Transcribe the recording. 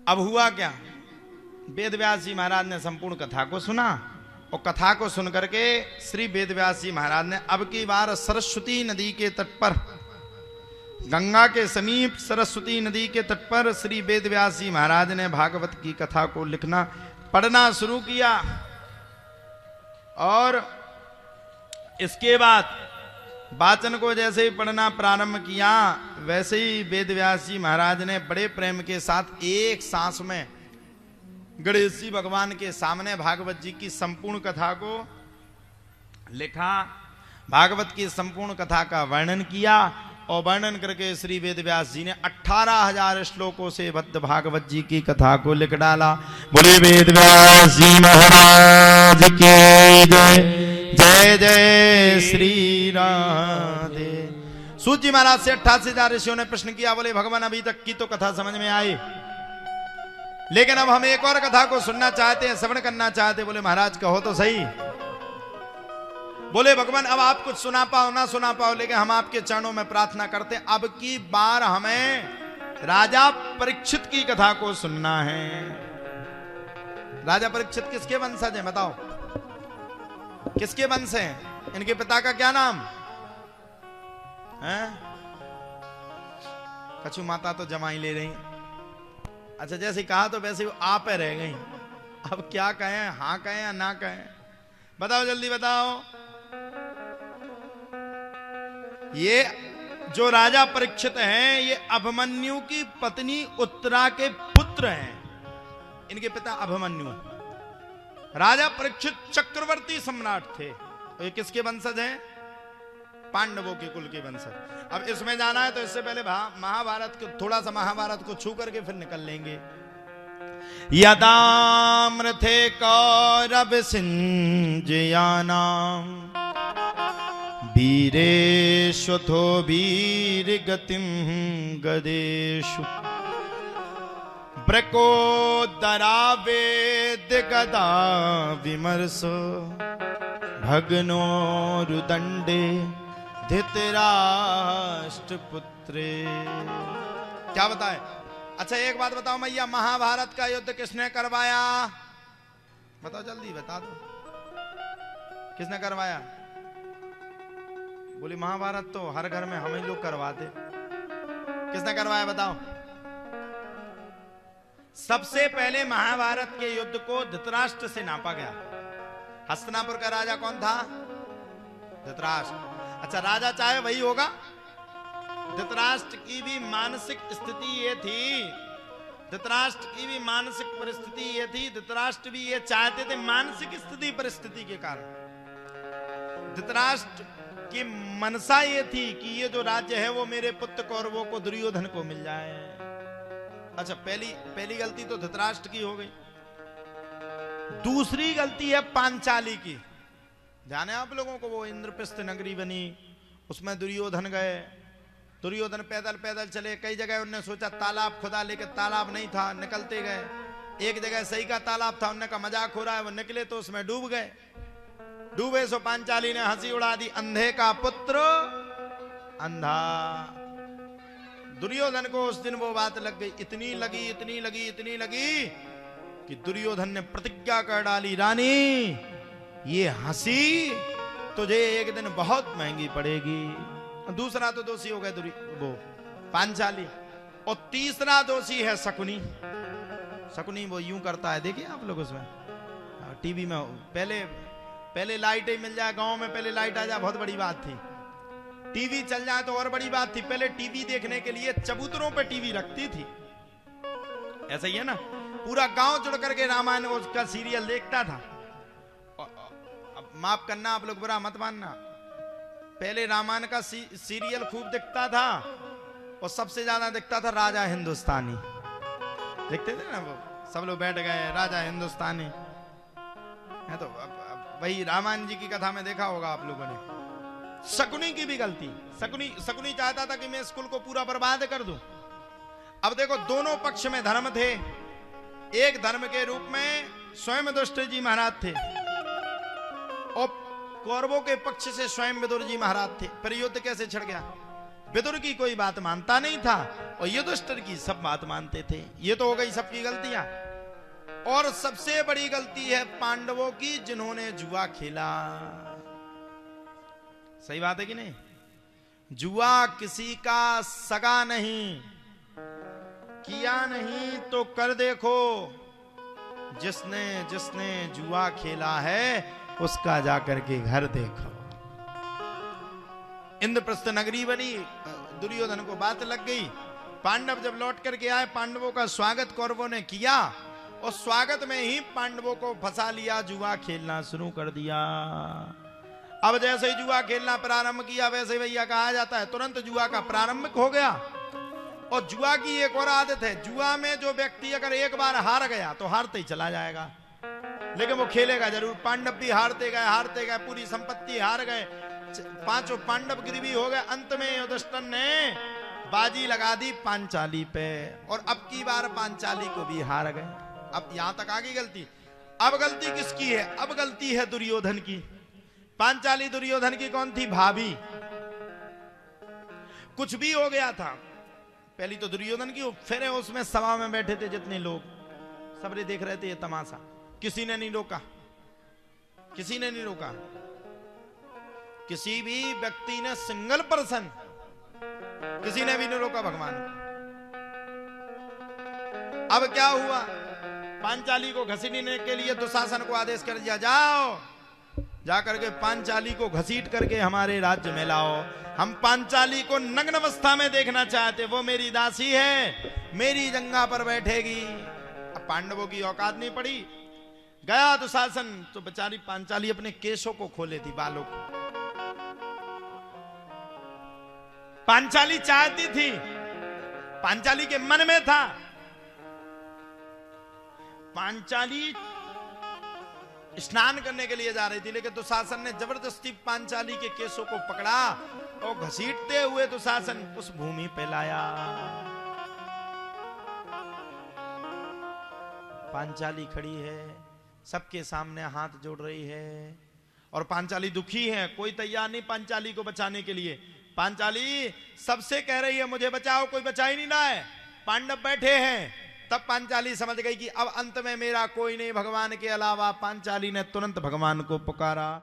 अब हुआ क्या, वेद व्यास जी महाराज ने संपूर्ण कथा को सुना और कथा को सुनकर के श्री वेद व्यास जी महाराज ने अब की बार सरस्वती नदी के तट पर, गंगा के समीप सरस्वती नदी के तट पर श्री वेद व्यास जी महाराज ने भागवत की कथा को लिखना पढ़ना शुरू किया। और इसके बाद वाचन को जैसे ही पढ़ना प्रारंभ किया, वैसे ही वेद व्यास जी महाराज ने बड़े प्रेम के साथ एक सांस में गणेश जी भगवान के सामने भागवत जी की संपूर्ण कथा को लिखा, भागवत की संपूर्ण कथा का वर्णन किया और वर्णन करके श्री वेद व्यास जी ने 18,000 श्लोकों से बद्ध भागवत जी की कथा को लिख डाला। बोले वेद व्यास जी महाराज की जय। जय जय श्री राधे। सूत जी महाराज से 88,000 ऋषियों ने प्रश्न किया, बोले भगवान अभी तक की तो कथा समझ में आई, लेकिन अब हम एक और कथा को सुनना चाहते हैं, श्रवण करना चाहते हैं। बोले महाराज कहो तो सही। बोले भगवान अब आप कुछ सुना पाओ ना सुना पाओ, लेकिन हम आपके चरणों में प्रार्थना करते हैं, अब की बार हमें राजा परीक्षित की कथा को सुनना है। राजा परीक्षित किसके वंशज हैं बताओ, किसके वंश हैं? इनके पिता का क्या नाम है? कछु माता तो जमाई ले रही। अच्छा जैसे कहा तो वैसे आप रह गई। अब क्या कहें, हाँ कहें या ना कहें, बताओ जल्दी बताओ। ये जो राजा परीक्षित हैं, ये अभिमन्यु की पत्नी उत्तरा के पुत्र हैं। इनके पिता अभिमन्यु, राजा परीक्षित चक्रवर्ती सम्राट थे। तो ये किसके वंशज हैं? पांडवों के कुल के वंशज। अब इसमें जाना है तो इससे पहले महाभारत को, थोड़ा सा महाभारत को छू करके फिर निकल लेंगे। यदामृथे कौरव सिंजयानाम वीरेश्वथो वीर गतिम गदेशु ब्रकोदरा वेद गदा विमर्श भग्नोरुदंडे धृतराष्ट्र पुत्रे। क्या बताए? अच्छा एक बात बताओ मैया, महाभारत का युद्ध किसने करवाया? बताओ जल्दी बता दो, किसने करवाया? बोली महाभारत तो हर घर में हम ही लोग करवाते। किसने करवाया बताओ? सबसे पहले महाभारत के युद्ध को धृतराष्ट्र से नापा गया। हस्तिनापुर का राजा कौन था? धृतराष्ट्र। अच्छा राजा चाहे वही होगा। धृतराष्ट्र की भी मानसिक स्थिति ये थी, धृतराष्ट्र की भी मानसिक परिस्थिति ये थी, धृतराष्ट्र भी ये चाहते थे मानसिक स्थिति परिस्थिति के कारण। धृतराष्ट्र की मनसा ये थी कि ये जो राज्य है वो मेरे पुत्र कौरवों को, दुर्योधन को मिल जाए। अच्छा पहली गलती तो धृतराष्ट्र की हो गई। दूसरी गलती है पांचाली की। जाने आप लोगों को वो इंद्रप्रस्थ नगरी बनी, उसमें दुर्योधन गए। दुर्योधन पैदल पैदल चले, कई जगह उन्होंने सोचा तालाब खुदा, लेकिन तालाब नहीं था, निकलते गए। एक जगह सही का तालाब था, उन्होंने कहा मजाक हो रहा है, वो निकले तो उसमें डूब गए। डूबे सो पांचाली ने हंसी उड़ा दी, अंधे का पुत्र अंधा। दुर्योधन को उस दिन वो बात लग गई, इतनी लगी कि दुर्योधन ने प्रतिज्ञा कर डाली, रानी ये हंसी तुझे एक दिन बहुत महंगी पड़ेगी। दूसरा तो दोषी हो गए वो पांचाली, और तीसरा दोषी है शकुनी। शकुनी वो यूं करता है, देखिए आप लोग उसमें टीवी में, पहले लाइट ही मिल जाए गांव में, पहले लाइट आ जाए बहुत बड़ी बात थी। टीवी चल जाए तो और बड़ी बात थी। पहले टीवी देखने के लिए चबूतरों पे टीवी रखती थी। ऐसा ही है ना, पूरा गांव जुड़ करके रामायण उसका सीरियल देखता था। अब माफ करना आप लोग, बुरा मत मानना, पहले रामायण का सीरियल खूब दिखता था और सबसे ज्यादा दिखता था राजा हिंदुस्तानी। देखते थे ना वो, सब लोग बैठ गए राजा हिंदुस्तानी है। तो अब वही रामायण जी की कथा में देखा होगा आप लोगों ने। शकुनी की भी गलती, शकुनी चाहता था कि मैं स्कूल को पूरा बर्बाद कर दूं। अब देखो दोनों पक्ष में धर्म थे। एक धर्म के रूप में स्वयं दुष्ट जी महाराज थे और कौरवों के पक्ष से स्वयं विदुर जी महाराज थे। पर युद्ध कैसे छिड़ गया? विदुर की कोई बात मानता नहीं था और युधिष्ठिर की सब बात मानते थे। ये तो हो गई सबकी गलतियां। और सबसे बड़ी गलती है पांडवों की, जिन्होंने जुआ खेला। सही बात है कि नहीं? जुआ किसी का सगा नहीं, किया नहीं तो कर देखो। जिसने जिसने जुआ खेला है उसका जाकर के घर देखो। इंद्रप्रस्थ नगरी बनी, दुर्योधन को बात लग गई। पांडव जब लौट करके आए, पांडवों का स्वागत कौरवों ने किया और स्वागत में ही पांडवों को फंसा लिया, जुआ खेलना शुरू कर दिया। अब जैसे ही जुआ खेलना प्रारंभ किया, वैसे भैया कहा जाता है तुरंत जुआ का प्रारंभ हो गया। और जुआ की एक और आदत है, जुआ में जो व्यक्ति अगर एक बार हार गया तो हारते ही चला जाएगा, लेकिन वो खेलेगा जरूर। पांडव भी हारते गए, पूरी संपत्ति हार गए, पांचों पांडव गिरवी हो गए। अंत में युधिष्ठिर ने बाजी लगा दी पांचाली पे, और अब की बार पांचाली को भी हार गए। अब यहां तक आ गई गलती। अब गलती किसकी है? अब गलती है दुर्योधन की। पांचाली दुर्योधन की कौन थी? भाभी। कुछ भी हो गया था, पहली तो दुर्योधन की, फिर उसमें सभा में बैठे थे जितने लोग, सबरे देख रहे थे ये तमाशा। किसी ने नहीं रोका, किसी ने नहीं रोका। किसी भी व्यक्ति ने, सिंगल पर्सन, किसी ने भी नहीं रोका भगवान को। अब क्या हुआ? पांचाली को घसीटने के लिए दुशासन को आदेश कर दिया, जाओ जाकर के पांचाली को घसीट करके हमारे राज्य में लाओ। हम पांचाली को नग्न अवस्था में देखना चाहते, वो मेरी दासी है, मेरी जंगा पर बैठेगी। अब पांडवों की औकात नहीं पड़ी। गया दुशासन तो बेचारी पांचाली अपने केशों को खोले थी, बालों को। पांचाली चाहती थी, पांचाली के मन में था। पांचाली स्नान करने के लिए जा रही थी, लेकिन दुशासन ने जबरदस्ती पांचाली के केसों को पकड़ा और घसीटते हुए दुशासन उस भूमि पे लाया। पांचाली खड़ी है, सबके सामने हाथ जोड़ रही है, और पांचाली दुखी है। कोई तैयार नहीं पांचाली को बचाने के लिए। पांचाली सबसे कह रही है मुझे बचाओ, कोई बचा ही नहीं रहा है, पांडव बैठे हैं। तब पांचाली समझ गई कि अब अंत में मेरा कोई नहीं भगवान के अलावा। पांचाली ने तुरंत भगवान को पुकारा।